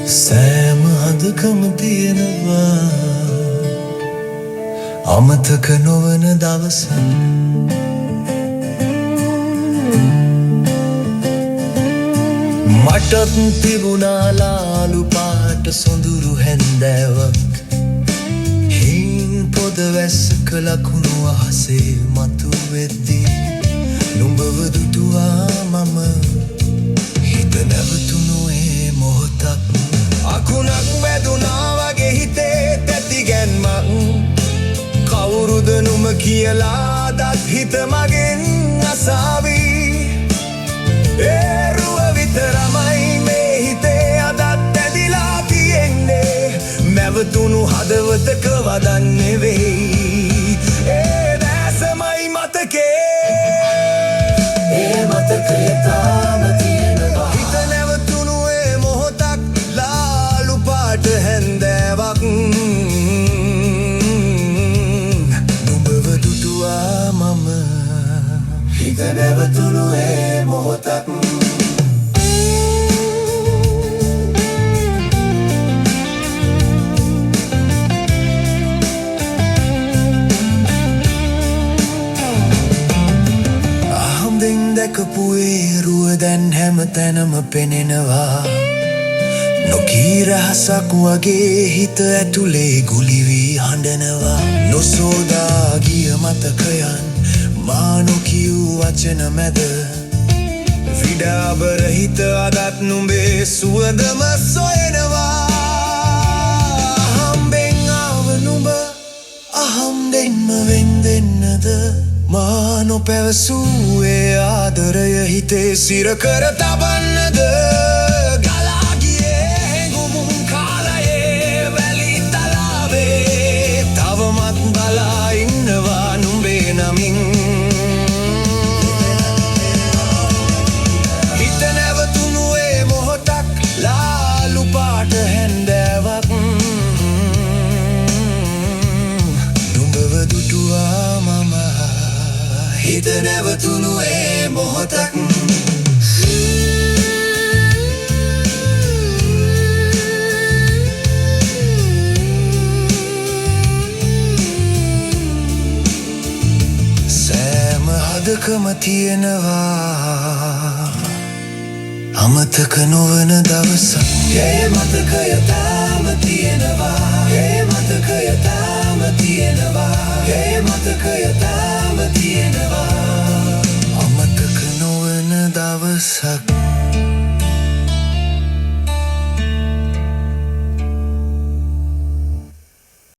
සෑම හදකම තියෙනවා අමතක නොවන දවසක්. මටත් තිබුණා ලාලු පාට සොඳුරු හැන්දෑවක්. හින් පොද වැස්සක ලකුණු අහසේ මතු වෙද්දී නුඹව දුටුවා මම. හිත නැවතුණු ඒ මොහොතක්. අකුණක් වැදුනා වගේ හිතේ තැතිගැන්මක්. කවුරුද නුම කියලා දත් හිත මගෙන් අසාවී. ඒරුව විතරමයි මේ හිතේ අදත් ඇදිලා තියෙන්නේ. මැවතුණු හදවතක වදන් නෙවෙයි. ඒ දැසමයි මතකේ. ඒ මතකය තාම තියෙනවා. හිත නැවතුණු ඒ මොහොතක් ලාලු පාට හැන්දෑවක්. නුඹව දුටුවා මම. හිත නැවතුණු ඒ මොහොතක්. අහම්බෙන් දැකපු ඒ රුව දැන් හැම තැනම පෙනෙනවා. නොකී රහසක් වගේ හිත ඇතුලේ ගුලි වී හඬනවා. නොසෝදා ගිය මතකයන් මා නොකියූ වචන මැද විඩාබර හිත අදත් නුඹේ සුවඳම සොයනවා. අහම්බෙන් ආව නුඹ අහම්බෙන්ම වෙන් දෙන්නද මා නොපැවසූ ඒ ආදරය හිතේ සිර කර තබන්නද. ගලා ගියේ හැඟුම් කාලයේ වැලි තලාවේ තවමත් බලා ඉන්නවා නුඹේ නමින්. හිත නැවතුණු ඒ මොහොතක් ලාලු පාට හැන්දෑවක්. නුඹව දුටුවා මම. හිත නැවතුණු ඒ මොහොතක්. සෑම හදකම තියෙනවා අමතක නොවන දවසක්. ඒ මතකය තාම තියෙනවා. ඒ මතකය තාම තියෙනවා. ඒ මතකය තාම තියෙනවා. අමතක නොවන දවසක්.